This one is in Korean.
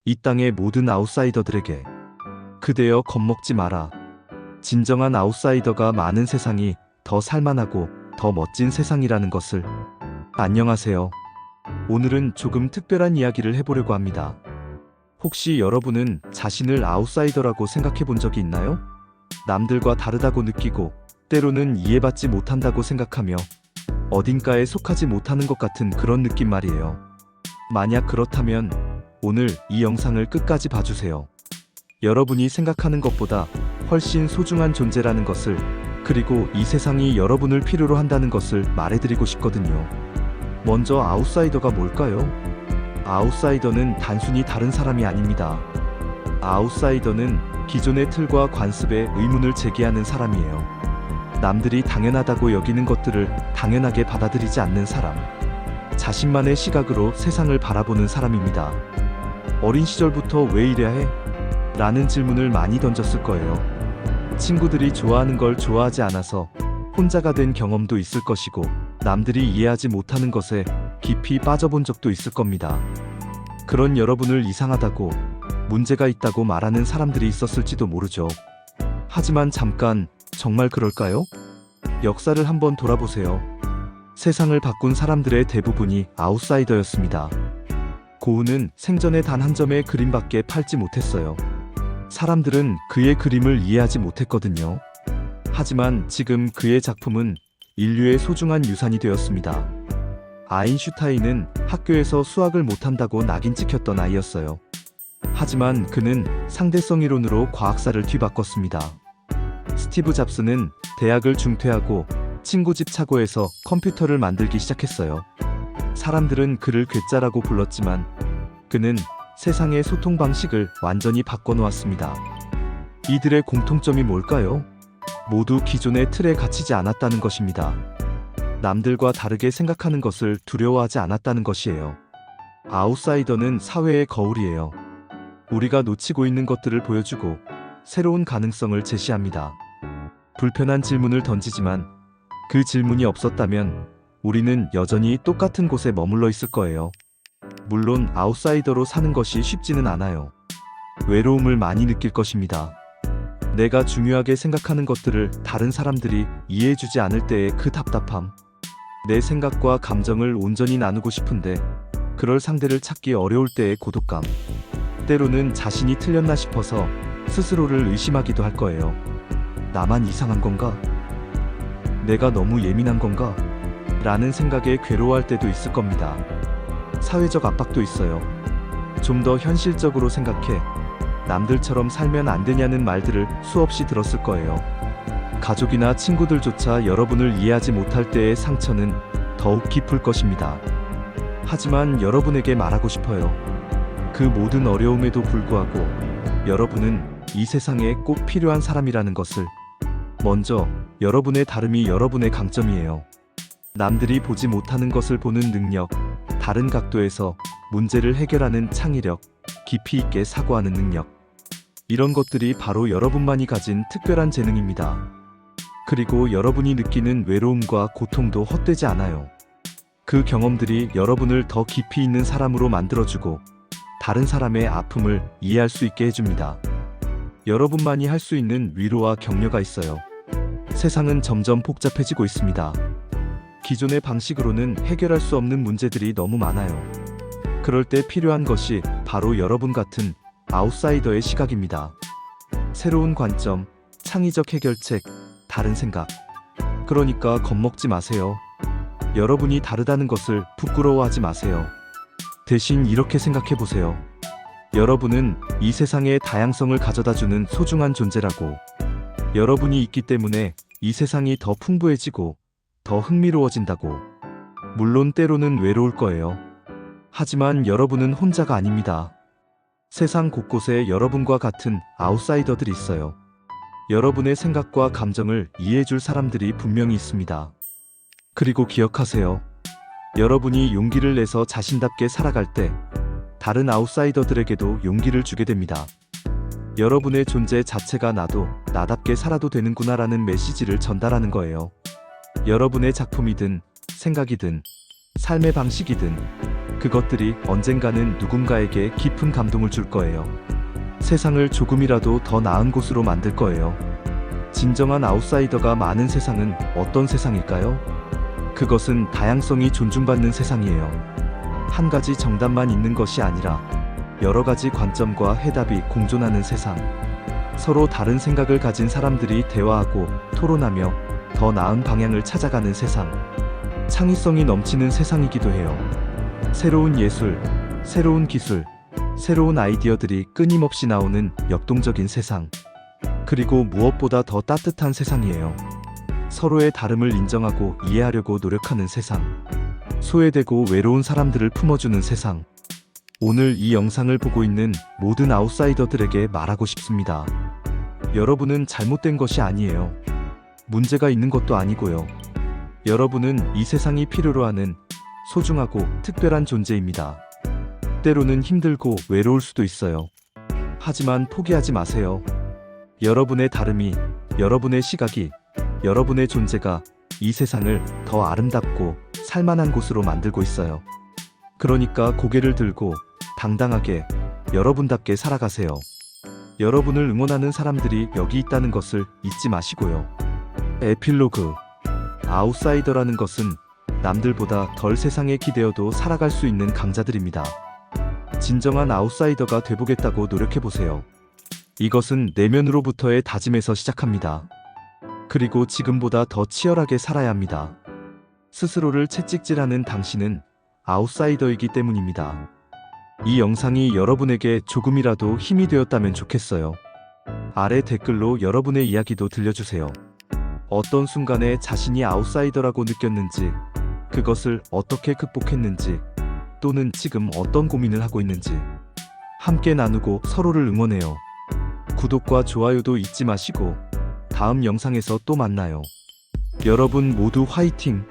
이 땅의 모든 아웃사이더들에게 그대여 겁먹지 마라. 진정한 아웃사이더가 많은 세상이 더 살만하고 더 멋진 세상이라는 것을. 안녕하세요. 오늘은 조금 특별한 이야기를 해보려고 합니다. 혹시 여러분은 자신을 아웃사이더라고 생각해 본 적이 있나요? 남들과 다르다고 느끼고 때로는 이해받지 못한다고 생각하며 어딘가에 속하지 못하는 것 같은 그런 느낌 말이에요. 만약 그렇다면 오늘 이 영상을 끝까지 봐주세요. 여러분이 생각하는 것보다 훨씬 소중한 존재라는 것을, 그리고 이 세상이 여러분을 필요로 한다는 것을 말해드리고 싶거든요. 먼저 아웃사이더가 뭘까요? 아웃사이더는 단순히 다른 사람이 아닙니다. 아웃사이더는 기존의 틀과 관습에 의문을 제기하는 사람이에요. 남들이 당연하다고 여기는 것들을 당연하게 받아들이지 않는 사람. 자신만의 시각으로 세상을 바라보는 사람입니다. 어린 시절부터 왜 이래야 해? 라는 질문을 많이 던졌을 거예요. 친구들이 좋아하는 걸 좋아하지 않아서 혼자가 된 경험도 있을 것이고, 남들이 이해하지 못하는 것에 깊이 빠져본 적도 있을 겁니다. 그런 여러분을 이상하다고, 문제가 있다고 말하는 사람들이 있었을지도 모르죠. 하지만 잠깐, 정말 그럴까요? 역사를 한번 돌아보세요. 세상을 바꾼 사람들의 대부분이 아웃사이더였습니다. 고흐는 생전에 단 한 점의 그림밖에 팔지 못했어요. 사람들은 그의 그림을 이해하지 못했거든요. 하지만 지금 그의 작품은 인류의 소중한 유산이 되었습니다. 아인슈타인은 학교에서 수학을 못한다고 낙인 찍혔던 아이였어요. 하지만 그는 상대성 이론으로 과학사를 뒤바꿨습니다. 스티브 잡스는 대학을 중퇴하고 친구 집 차고에서 컴퓨터를 만들기 시작했어요. 사람들은 그를 괴짜라고 불렀지만 그는 세상의 소통 방식을 완전히 바꿔놓았습니다. 이들의 공통점이 뭘까요? 모두 기존의 틀에 갇히지 않았다는 것입니다. 남들과 다르게 생각하는 것을 두려워하지 않았다는 것이에요. 아웃사이더는 사회의 거울이에요. 우리가 놓치고 있는 것들을 보여주고 새로운 가능성을 제시합니다. 불편한 질문을 던지지만 그 질문이 없었다면 우리는 여전히 똑같은 곳에 머물러 있을 거예요. 물론 아웃사이더로 사는 것이 쉽지는 않아요. 외로움을 많이 느낄 것입니다. 내가 중요하게 생각하는 것들을 다른 사람들이 이해해주지 않을 때의 그 답답함. 내 생각과 감정을 온전히 나누고 싶은데 그럴 상대를 찾기 어려울 때의 고독감. 때로는 자신이 틀렸나 싶어서 스스로를 의심하기도 할 거예요. 나만 이상한 건가? 내가 너무 예민한 건가? 라는 생각에 괴로워할 때도 있을 겁니다. 사회적 압박도 있어요. 좀 더 현실적으로 생각해. 남들처럼 살면 안 되냐는 말들을 수없이 들었을 거예요. 가족이나 친구들조차 여러분을 이해하지 못할 때의 상처는 더욱 깊을 것입니다. 하지만 여러분에게 말하고 싶어요. 그 모든 어려움에도 불구하고 여러분은 이 세상에 꼭 필요한 사람이라는 것을. 먼저, 여러분의 다름이 여러분의 강점이에요. 남들이 보지 못하는 것을 보는 능력, 다른 각도에서 문제를 해결하는 창의력, 깊이 있게 사고하는 능력. 이런 것들이 바로 여러분만이 가진 특별한 재능입니다. 그리고 여러분이 느끼는 외로움과 고통도 헛되지 않아요. 그 경험들이 여러분을 더 깊이 있는 사람으로 만들어주고 다른 사람의 아픔을 이해할 수 있게 해줍니다. 여러분만이 할 수 있는 위로와 격려가 있어요. 세상은 점점 복잡해지고 있습니다. 기존의 방식으로는 해결할 수 없는 문제들이 너무 많아요. 그럴 때 필요한 것이 바로 여러분 같은 아웃사이더의 시각입니다. 새로운 관점, 창의적 해결책, 다른 생각. 그러니까 겁먹지 마세요. 여러분이 다르다는 것을 부끄러워하지 마세요. 대신 이렇게 생각해 보세요. 여러분은 이 세상의 다양성을 가져다주는 소중한 존재라고. 여러분이 있기 때문에 이 세상이 더 풍부해지고 더 흥미로워진다고. 물론 때로는 외로울 거예요. 하지만 여러분은 혼자가 아닙니다. 세상 곳곳에 여러분과 같은 아웃사이더들이 있어요. 여러분의 생각과 감정을 이해해줄 사람들이 분명히 있습니다. 그리고 기억하세요. 여러분이 용기를 내서 자신답게 살아갈 때 다른 아웃사이더들에게도 용기를 주게 됩니다. 여러분의 존재 자체가 나도 나답게 살아도 되는구나라는 메시지를 전달하는 거예요. 여러분의 작품이든 생각이든 삶의 방식이든 그것들이 언젠가는 누군가에게 깊은 감동을 줄 거예요. 세상을 조금이라도 더 나은 곳으로 만들 거예요. 진정한 아웃사이더가 많은 세상은 어떤 세상일까요? 그것은 다양성이 존중받는 세상이에요. 한 가지 정답만 있는 것이 아니라 여러 가지 관점과 해답이 공존하는 세상. 서로 다른 생각을 가진 사람들이 대화하고 토론하며 더 나은 방향을 찾아가는 세상. 창의성이 넘치는 세상이기도 해요. 새로운 예술, 새로운 기술, 새로운 아이디어들이 끊임없이 나오는 역동적인 세상. 그리고 무엇보다 더 따뜻한 세상이에요. 서로의 다름을 인정하고 이해하려고 노력하는 세상. 소외되고 외로운 사람들을 품어주는 세상. 오늘 이 영상을 보고 있는 모든 아웃사이더들에게 말하고 싶습니다. 여러분은 잘못된 것이 아니에요. 문제가 있는 것도 아니고요. 여러분은 이 세상이 필요로 하는 소중하고 특별한 존재입니다. 때로는 힘들고 외로울 수도 있어요. 하지만 포기하지 마세요. 여러분의 다름이, 여러분의 시각이, 여러분의 존재가 이 세상을 더 아름답고 살만한 곳으로 만들고 있어요. 그러니까 고개를 들고 당당하게 여러분답게 살아가세요. 여러분을 응원하는 사람들이 여기 있다는 것을 잊지 마시고요. 에필로그. 아웃사이더라는 것은 남들보다 덜 세상에 기대어도 살아갈 수 있는 강자들입니다. 진정한 아웃사이더가 돼보겠다고 노력해보세요. 이것은 내면으로부터의 다짐에서 시작합니다. 그리고 지금보다 더 치열하게 살아야 합니다. 스스로를 채찍질하는 당신은 아웃사이더이기 때문입니다. 이 영상이 여러분에게 조금이라도 힘이 되었다면 좋겠어요. 아래 댓글로 여러분의 이야기도 들려주세요. 어떤 순간에 자신이 아웃사이더라고 느꼈는지, 그것을 어떻게 극복했는지, 또는 지금 어떤 고민을 하고 있는지 함께 나누고 서로를 응원해요. 구독과 좋아요도 잊지 마시고 다음 영상에서 또 만나요. 여러분 모두 화이팅!